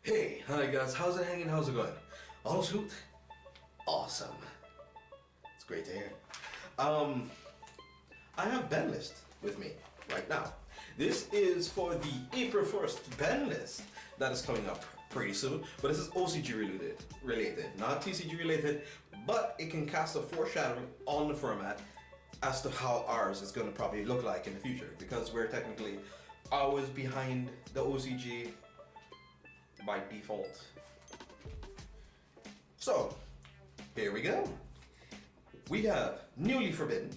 Hey, hi guys, how's it hanging? How's it going? All smooth? Awesome. It's great to hear. I have Banlist with me right now. This is for the April 1st Banlist that is coming up pretty soon, but this is OCG related, not TCG related, but it can cast a foreshadowing on the format as to how ours is going to probably look like in the future, because we're technically always behind the OCG by default. So here we go. We have Newly Forbidden,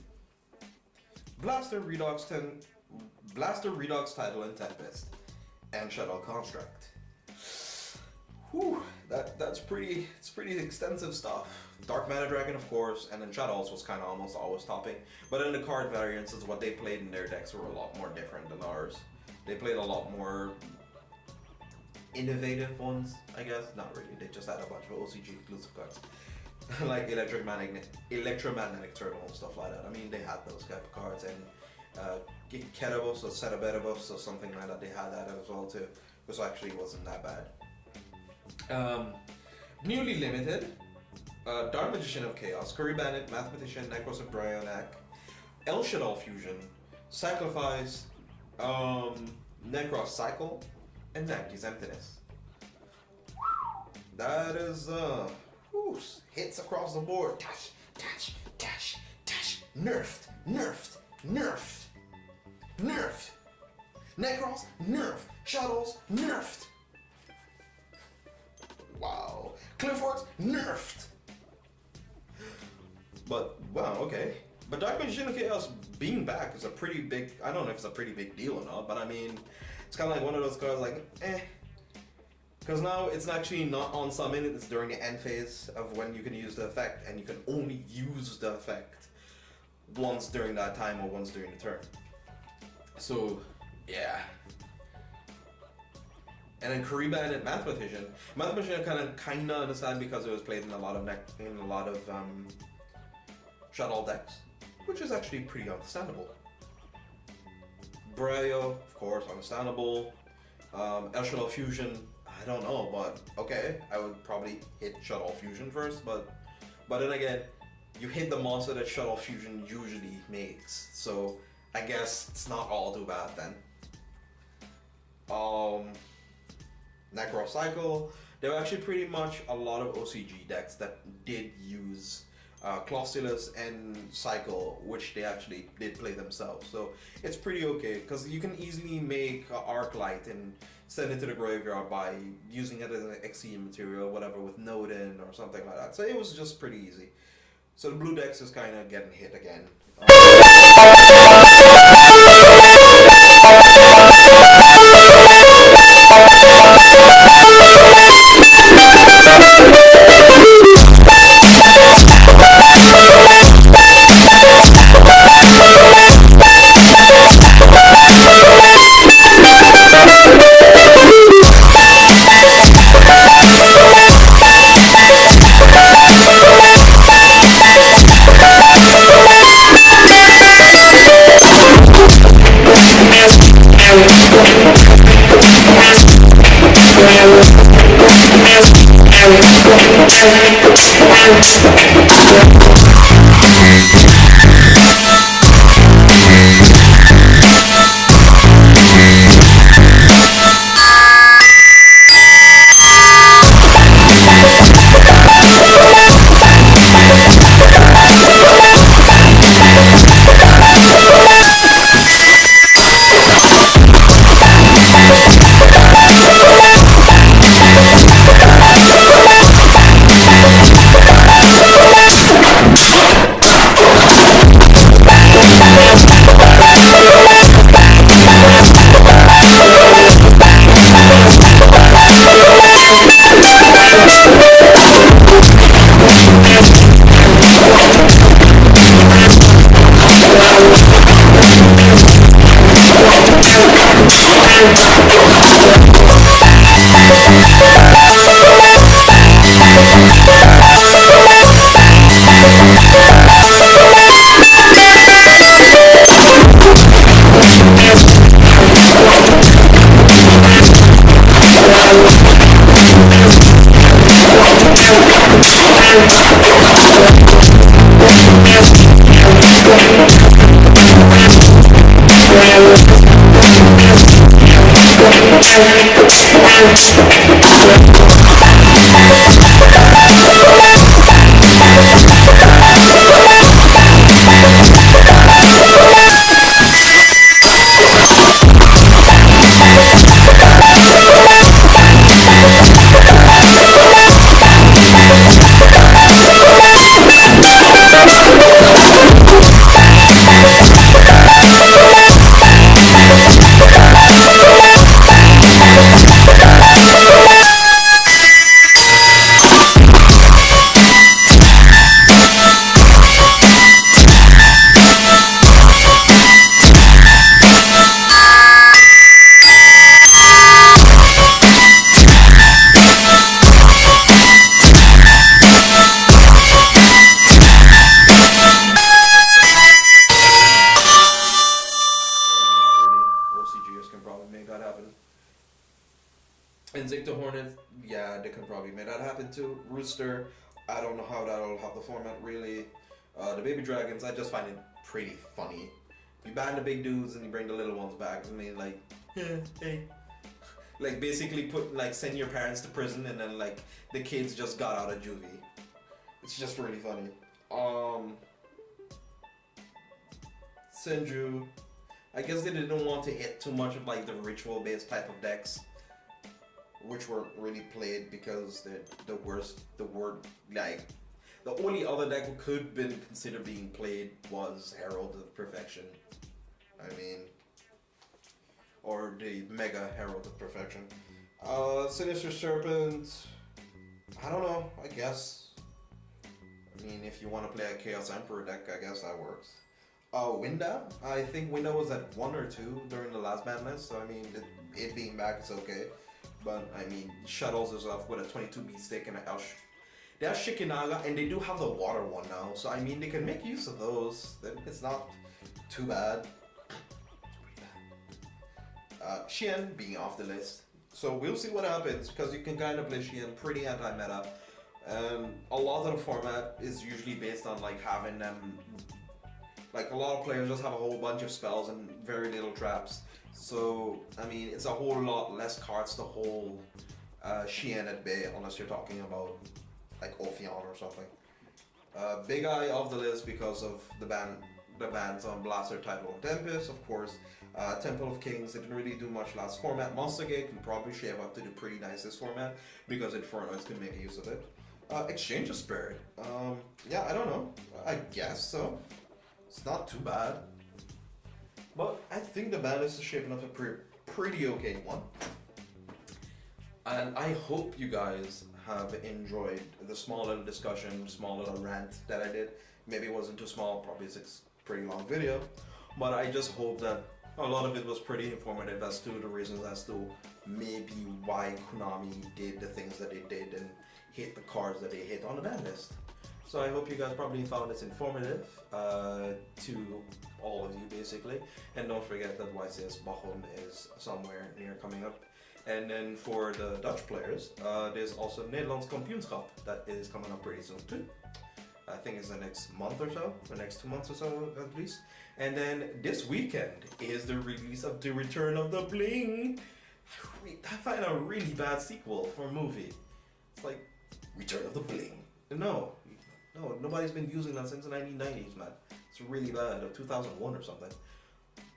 Blaster Redux Title and Tempest, and Shuttle Construct. Whew, it's pretty extensive stuff. Dark Mana Dragon, of course, and then Shadows was kind of almost always topping. But then the card variances, what they played in their decks were a lot more different than ours. They played a lot more innovative ones, I guess. Not really, they just had a bunch of OCG exclusive cards. Like electromagnetic turtle and stuff like that. I mean, they had those type of cards, and Ketabus or Setabetibus or something like that, they had that as well too, which actually wasn't that bad. Newly limited, Dark Magician of Chaos, Curry Bandit, Mathematician, Necros of Bryonak, El Shaddai Fusion, Sacrifice, Necros Cycle, and Nagti's Emptiness. That is hits across the board. Dash, dash, dash, dash. Nerfed, nerfed, nerfed, nerfed. Necros, nerfed. Shadows, nerfed. Wow. Clifford's nerfed. But wow, okay. But Dark Magician of Chaos being back is a pretty big, I don't know if it's a pretty big deal or not, but I mean, it's kind of like one of those cards like, because now it's actually not on summon, it's during the end phase of when you can use the effect, and you can only use the effect once during that time or once during the turn. So, yeah. And then Curry Bandit, Mathematician. Mathematician I kind of understand because it was played in a lot of Shadow decks, which is actually pretty understandable. Bryo, of course, understandable. El Shaddai Fusion, I don't know, but okay, I would probably hit Shaddai Fusion first, but then again, you hit the monster that Shaddai Fusion usually makes, so I guess it's not all too bad then. Necro Cycle, there were actually pretty much a lot of OCG decks that did use Claustulus and Cycle, which they actually did play themselves, so it's pretty okay, because you can easily make Arclight and send it to the graveyard by using it as an XE material, whatever, with Nodin or something like that, so it was just pretty easy. So the blue decks is kind of getting hit again. OCGs can probably make that happen. Invicta Hornet, yeah, they can probably make that happen too. Rooster, I don't know how that'll have the format really. The baby dragons, I just find it pretty funny. You ban the big dudes and you bring the little ones back. I mean, like, hey, like basically send your parents to prison and then like the kids just got out of juvie. It's just really funny. Senju, I guess they didn't want to hit too much of like the ritual based type of decks, which were really played because the only other deck that could have been considered being played was Herald of Perfection. I mean, or the Mega Herald of Perfection. Sinister Serpent, I don't know, I guess. I mean, if you want to play a Chaos Emperor deck, I guess that works. Winda, I think Winda was at 1 or 2 during the last ban list, so I mean, it being back is okay. But I mean, shuttles us off with a 22 beat stick and a Elsh. They have Shikinaga and they do have the water one now, so I mean, they can make use of those. It's not too bad. Xian being off the list, so we'll see what happens because you can kind of play Xian pretty anti-meta. A lot of the format is usually based on like having them. Like a lot of players just have a whole bunch of spells and very little traps. So, I mean, it's a whole lot less cards to hold Xian at bay unless you're talking about like Ophion or something. Big Eye off the list because of the bans on Blaster, Tidal, and Tempest, of course. Temple of Kings, they didn't really do much last format. Monster Gate can probably shave up to do pretty nice this format because Infernoids can make use of it. Exchange of Spirit, yeah, I don't know. I guess so. It's not too bad. But I think the Banlist is shaping up a pretty okay one. And I hope you guys have enjoyed the small little discussion, small little rant that I did. Maybe it wasn't too small, probably it's a pretty long video. But I just hope that a lot of it was pretty informative as to the reasons as to maybe why Konami did the things that they did and hit the cards that they hit on the ban list. So I hope you guys probably found this informative to all of you basically. And don't forget that YCS Bochum is somewhere near coming up. And then for the Dutch players, there's also Nederlands Kampioenschap that is coming up pretty soon too. I think it's the next month or so, the next 2 months or so at least. And then this weekend is the release of The Return of the Bling. I find a really bad sequel for a movie. It's like, Return of the Bling. No, nobody's been using that since the 1990s, man. It's really bad, or 2001 or something.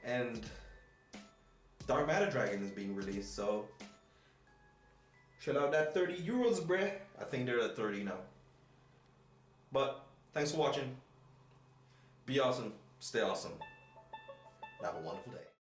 And Dark Matter Dragon is being released, so shell out that 30 euros, bruh. I think they're at 30 now. But thanks for watching. Be awesome, stay awesome, and have a wonderful day.